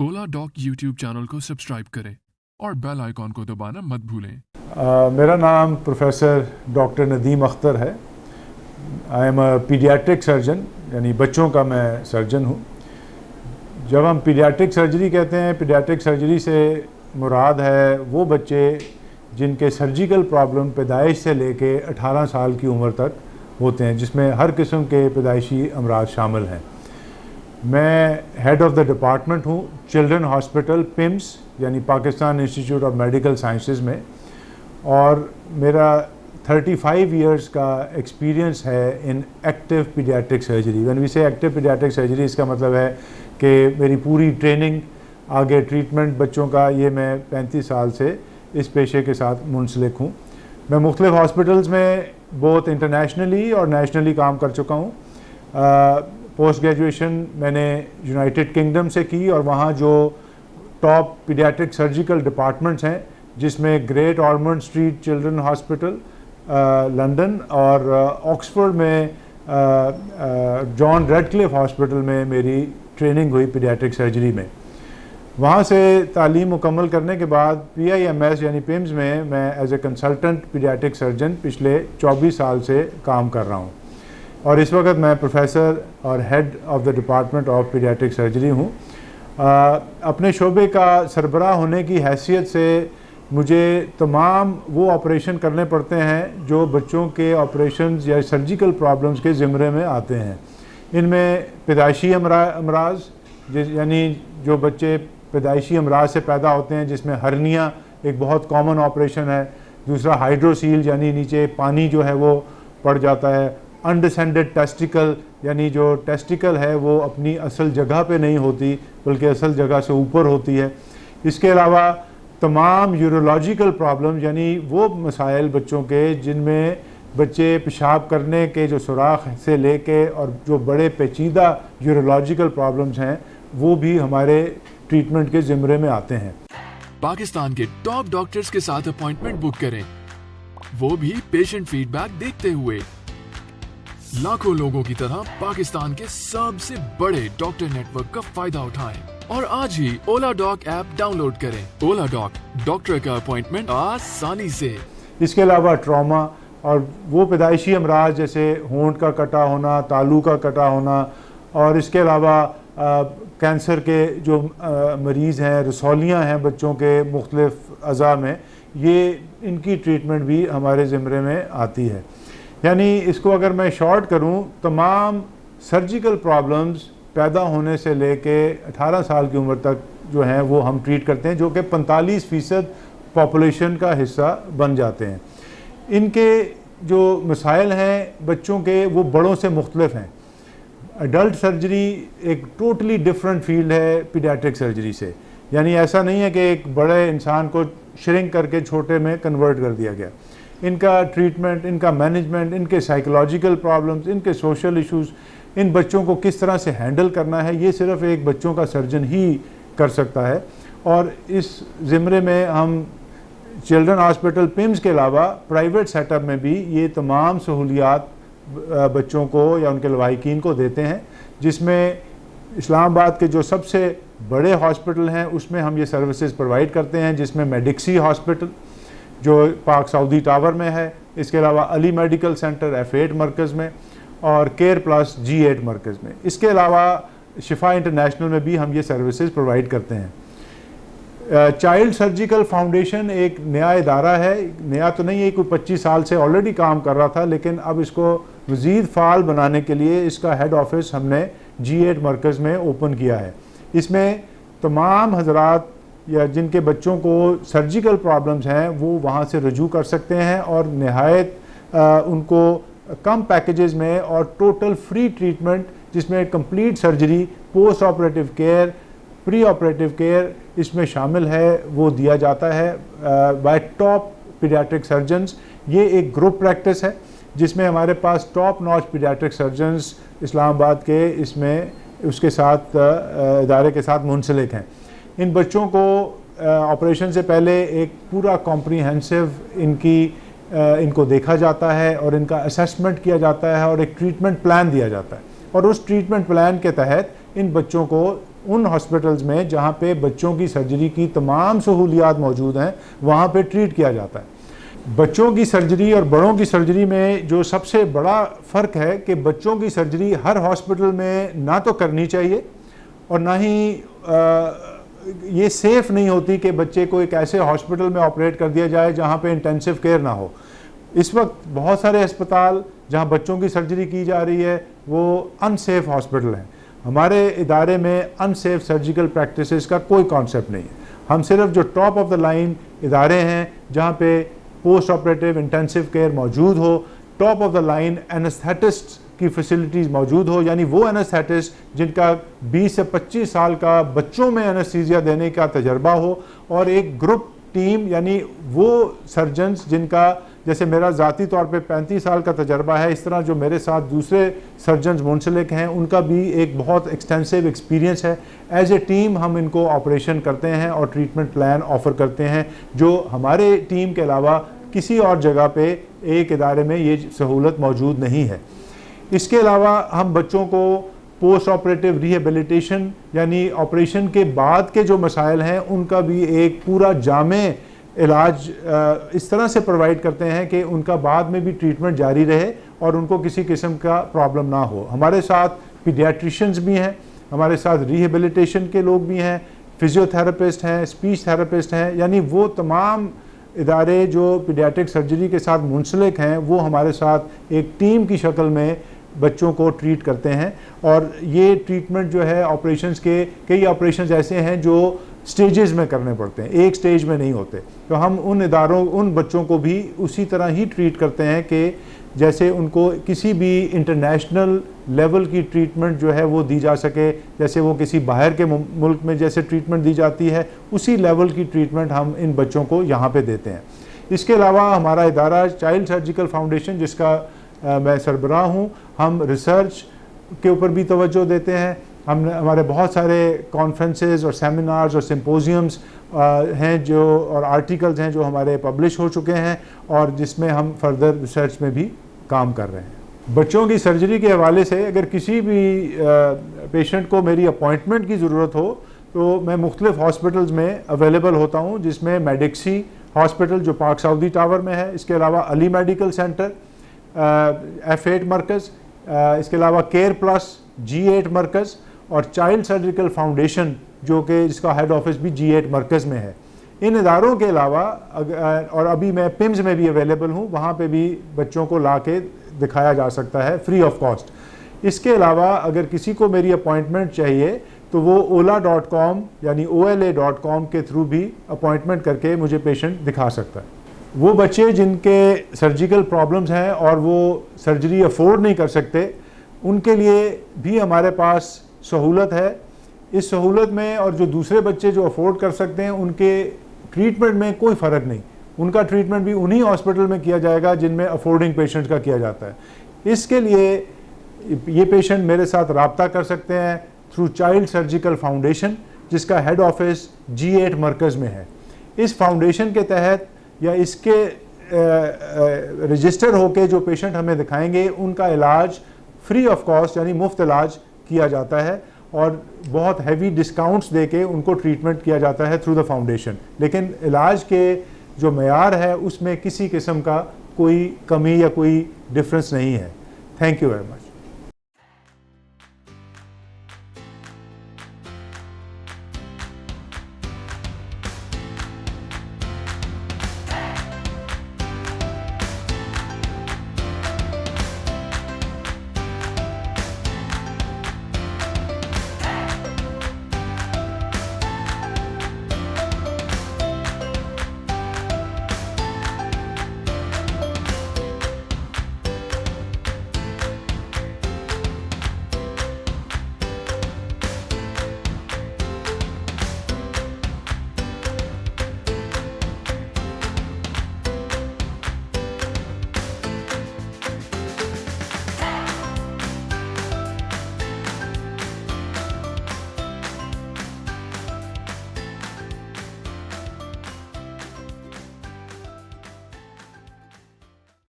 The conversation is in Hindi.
ओला डॉक यूट्यूब चैनल को सब्सक्राइब करें और बेल आइकॉन को दबाना मत भूलें। मेरा नाम प्रोफेसर डॉक्टर नदीम अख्तर है। I am a paediatric surgeon, यानी बच्चों का मैं सर्जन हूँ। जब हम पीडियाट्रिक सर्जरी कहते हैं, पीडियाट्रिक सर्जरी से मुराद है वो बच्चे जिनके सर्जिकल प्रॉब्लम पैदाइश से लेके 18 साल की उम्र तक होते हैं, जिसमें हर किस्म के पैदाइशी अमराज शामिल हैं। मैं हेड ऑफ़ द डिपार्टमेंट हूँ चिल्ड्रन हॉस्पिटल पिम्स, यानी Pakistan institute of medical sciences में, और मेरा 35 इयर्स का एक्सपीरियंस है in active paediatric surgery. When we say active paediatric surgery, इसका मतलब है कि मेरी पूरी ट्रेनिंग, आगे ट्रीटमेंट बच्चों का, ये मैं 35 साल से इस पेशे के साथ मुंसलिक हूँ। मैं मुख्तलिफ़ हॉस्पिटल्स में बहुत इंटरनेशनली और नेशनली काम कर चुका हूँ। पोस्ट ग्रेजुएशन मैंने यूनाइटेड किंगडम से की, और वहाँ जो टॉप पीडियाट्रिक सर्जिकल डिपार्टमेंट्स हैं, जिसमें Great Ormond Street Children Hospital London और ऑक्सफोर्ड में जॉन रेडक्लिफ हॉस्पिटल में मेरी ट्रेनिंग हुई पीडियाट्रिक सर्जरी में। वहाँ से तालीम मुकम्मल करने के बाद PIMS यानी पिम्स में मैं as a consultant paediatric surgeon पिछले 24 साल से काम कर रहा हूँ, और इस वक्त मैं प्रोफेसर और head of the department of paediatric surgery हूँ। अपने शोबे का सरबराह होने की हैसियत से मुझे तमाम वो ऑपरेशन करने पड़ते हैं जो बच्चों के ऑपरेशंस या सर्जिकल प्रॉब्लम्स के ज़िम्रे में आते हैं। इनमें पैदाइशी अमराज, यानी जो बच्चे पैदाइशी अमराज से पैदा होते हैं, जिसमें हर्निया एक बहुत कॉमन ऑपरेशन है। दूसरा हाइड्रोसील, यानी नीचे पानी जो है वो पड़ जाता है। अनडिसेंडेड टेस्टिकल, यानी जो टेस्टिकल है वो अपनी असल जगह पे नहीं होती बल्कि असल जगह से ऊपर होती है। इसके अलावा तमाम यूरोलॉजिकल प्रॉब्लम्स, यानी वो मसाइल बच्चों के जिनमें बच्चे पेशाब करने के जो सुराख से लेके और जो बड़े पेचीदा यूरोलॉजिकल प्रॉब्लम्स हैं, वो भी हमारे ट्रीटमेंट के ज़िम्रे में आते हैं। पाकिस्तान के टॉप डॉक्टर्स के साथ अपॉइंटमेंट बुक करें, वो भी पेशेंट फीडबैक देखते हुए। लाखों लोगों की तरह पाकिस्तान के सबसे बड़े डॉक्टर नेटवर्क का फायदा उठाएं और आज ही ओला डॉक ऐप डाउनलोड करें। ओला डॉक, डॉक्टर का अपॉइंटमेंट आसानी से। इसके अलावा ट्रॉमा और वो पैदाइशी अमराज जैसे होंठ का कटा होना, तालू का कटा होना, और इसके अलावा कैंसर के जो मरीज़ हैं, रसौलियाँ हैं बच्चों के मुख्तलिफ अज़ा में, ये इनकी ट्रीटमेंट भी हमारे ज़िम्रे में आती है। यानी इसको अगर मैं शॉर्ट करूं, तमाम सर्जिकल प्रॉब्लम्स पैदा होने से लेके 18 साल की उम्र तक जो हैं वो हम ट्रीट करते हैं, जो कि 45% पॉपुलेशन का हिस्सा बन जाते हैं। इनके जो मसाइल हैं बच्चों के, वो बड़ों से मुख्तलिफ हैं। अडल्ट सर्जरी एक टोटली डिफरेंट फील्ड है पीडियाट्रिक सर्जरी से। यानी ऐसा नहीं है कि एक बड़े इंसान को श्रिंक करके छोटे में कन्वर्ट कर दिया गया। इनका ट्रीटमेंट, इनका मैनेजमेंट, इनके साइकोलॉजिकल प्रॉब्लम्स, इनके सोशल इश्यूज़, इन बच्चों को किस तरह से हैंडल करना है, ये सिर्फ़ एक बच्चों का सर्जन ही कर सकता है। और इस ज़िम्रे में हम चिल्ड्रन हॉस्पिटल पिम्स के अलावा प्राइवेट सेटअप में भी ये तमाम सहूलियात बच्चों को या उनके लवाहिकीन को देते हैं, जिसमें इस्लामाबाद के जो सबसे बड़े हॉस्पिटल हैं उसमें हम ये सर्विसेज प्रोवाइड करते हैं, जिसमें मेडिक्सी हॉस्पिटल जो पार्क साउदी टावर में है, इसके अलावा अली मेडिकल सेंटर F8 मरकज़ में, और केयर प्लस G8 मरकज़ में। इसके अलावा शिफा इंटरनेशनल में भी हम ये सर्विसेज प्रोवाइड करते हैं। चाइल्ड सर्जिकल फाउंडेशन एक नया इदारा है, नया तो नहीं है, कोई 25 साल से ऑलरेडी काम कर रहा था, लेकिन अब इसको मज़ीद फ़ाल बनाने के लिए इसका हेड ऑफिस हमने G8 मरकज़ में ओपन किया है। इसमें तमाम हजरात या जिनके बच्चों को सर्जिकल प्रॉब्लम्स हैं वो वहाँ से रजू कर सकते हैं, और नहायत उनको कम पैकेजेस में और टोटल फ्री ट्रीटमेंट, जिसमें complete surgery, post operative care, pre operative care इसमें शामिल है, वो दिया जाता है बाय टॉप पीडियाट्रिक सर्जन्स। ये एक ग्रुप प्रैक्टिस है जिसमें हमारे पास top notch paediatric surgeons Islamabad के इसमें उसके साथ इदारे के साथ मुंसलिक हैं। इन बच्चों को ऑपरेशन से पहले एक पूरा कॉम्प्रिहेंसिव इनको देखा जाता है और इनका असेसमेंट किया जाता है और एक ट्रीटमेंट प्लान दिया जाता है, और उस ट्रीटमेंट प्लान के तहत इन बच्चों को उन हॉस्पिटल्स में जहाँ पे बच्चों की सर्जरी की तमाम सहूलियात मौजूद हैं, वहाँ पे ट्रीट किया जाता है। बच्चों की सर्जरी और बड़ों की सर्जरी में जो सबसे बड़ा फ़र्क है कि बच्चों की सर्जरी हर हॉस्पिटल में ना तो करनी चाहिए और ना ही ये सेफ़ नहीं होती कि बच्चे को एक ऐसे हॉस्पिटल में ऑपरेट कर दिया जाए जहाँ पे इंटेंसिव केयर ना हो। इस वक्त बहुत सारे अस्पताल जहाँ बच्चों की सर्जरी की जा रही है वो अनसेफ हॉस्पिटल हैं। हमारे इदारे में अनसेफ सर्जिकल प्रैक्टिसेस का कोई कॉन्सेप्ट नहीं है। हम सिर्फ जो टॉप ऑफ द लाइन इदारे हैं जहाँ पे पोस्ट ऑपरेटिव इंटेंसिव केयर मौजूद हो, top of the line anaesthetist की फैसिलिटीज़ मौजूद हो, यानी वो एनेस्थेटिस्ट जिनका 20 से 25 साल का बच्चों में एनेस्थीसिया देने का तजर्बा हो, और एक ग्रुप टीम यानी वो सर्जन्स जिनका, जैसे मेरा ज़ाती तौर पे 35 साल का तजर्बा है, इस तरह जो मेरे साथ दूसरे सर्जन्स मुंसलिक हैं उनका भी एक बहुत एक्सटेंसिव एक्सपीरियंस है। एज ए टीम हम इनको ऑपरेशन करते हैं और ट्रीटमेंट प्लान ऑफ़र करते हैं, जो हमारे टीम के अलावा किसी और जगह पे एक इदारे में ये सहूलत मौजूद नहीं है। इसके अलावा हम बच्चों को पोस्ट ऑपरेटिव रिहेबिलिटेशन यानी ऑपरेशन के बाद के जो मसाइल हैं उनका भी एक पूरा जामे इलाज इस तरह से प्रोवाइड करते हैं कि उनका बाद में भी ट्रीटमेंट जारी रहे और उनको किसी किस्म का प्रॉब्लम ना हो। हमारे साथ पीडियाट्रिशियंस भी हैं, हमारे साथ रिहेबिलिटेशन के लोग भी हैं, फिजियोथेरेपिस्ट हैं, स्पीच थेरेपिस्ट हैं, यानी वो तमाम इदारे जो पीडियाट्रिक सर्जरी के साथ मुंसलिक हैं वो हमारे साथ एक टीम की शक्ल में बच्चों को ट्रीट करते हैं। और ये ट्रीटमेंट जो है ऑपरेशंस के, कई ऑपरेशंस ऐसे हैं जो स्टेजेस में करने पड़ते हैं, एक स्टेज में नहीं होते, तो हम उन इदारों, उन बच्चों को भी उसी तरह ही ट्रीट करते हैं कि जैसे उनको किसी भी इंटरनेशनल लेवल की ट्रीटमेंट जो है वो दी जा सके, जैसे वो किसी बाहर के मुल्क में जैसे ट्रीटमेंट दी जाती है उसी लेवल की ट्रीटमेंट हम इन बच्चों को यहाँ पे देते हैं। इसके अलावा हमारा इदारा चाइल्ड सर्जिकल फाउंडेशन, जिसका मैं सरबराह हूँ, हम रिसर्च के ऊपर भी तवज्जो देते हैं। हमारे बहुत सारे कॉन्फ्रेंसेस और सेमिनार्स और सिम्पोजियम्स हैं जो, और आर्टिकल्स हैं जो हमारे पब्लिश हो चुके हैं और जिसमें हम फर्दर रिसर्च में भी काम कर रहे हैं। बच्चों की सर्जरी के हवाले से अगर किसी भी पेशेंट को मेरी अपॉइंटमेंट की ज़रूरत हो तो मैं मुख्तलिफ हॉस्पिटल्स में अवेलेबल होता हूँ, जिसमें मेडिक्सी हॉस्पिटल जो पार्क साउदी टावर में है, इसके अलावा अली मेडिकल सेंटर, F8 मरकज़, इसके अलावा केयर प्लस, G8 मरकज़ और चाइल्ड सर्जिकल फाउंडेशन जो कि जिसका हेड ऑफिस भी G8 मरकज़ में है। इन इदारों के अलावा और अभी मैं पिम्स में भी अवेलेबल हूँ, वहाँ पे भी बच्चों को ला के दिखाया जा सकता है फ्री ऑफ कॉस्ट। इसके अलावा अगर किसी को मेरी अपॉइंटमेंट चाहिए तो वो ola.com यानी ola.com के थ्रू भी अपॉइंटमेंट करके मुझे पेशेंट दिखा सकता है। वो बच्चे जिनके सर्जिकल प्रॉब्लम्स हैं और वो सर्जरी अफोर्ड नहीं कर सकते, उनके लिए भी हमारे पास सहूलत है। इस सहूलत में और जो दूसरे बच्चे जो अफोर्ड कर सकते हैं उनके ट्रीटमेंट में कोई फ़र्क नहीं, उनका ट्रीटमेंट भी उन्हीं हॉस्पिटल में किया जाएगा जिनमें अफोर्डिंग पेशेंट्स का किया जाता है। इसके लिए ये पेशेंट मेरे साथ रब्ता कर सकते हैं थ्रू चाइल्ड सर्जिकल फाउंडेशन, जिसका हेड ऑफिस G8 मरकज़ में है। इस फाउंडेशन के तहत या इसके रजिस्टर होके जो पेशेंट हमें दिखाएंगे उनका इलाज फ्री ऑफ कॉस्ट यानी मुफ्त इलाज किया जाता है और बहुत हैवी डिस्काउंट्स देके उनको ट्रीटमेंट किया जाता है थ्रू द फाउंडेशन। लेकिन इलाज के जो मेयार है उसमें किसी किस्म का कोई कमी या कोई डिफरेंस नहीं है। Thank you very much.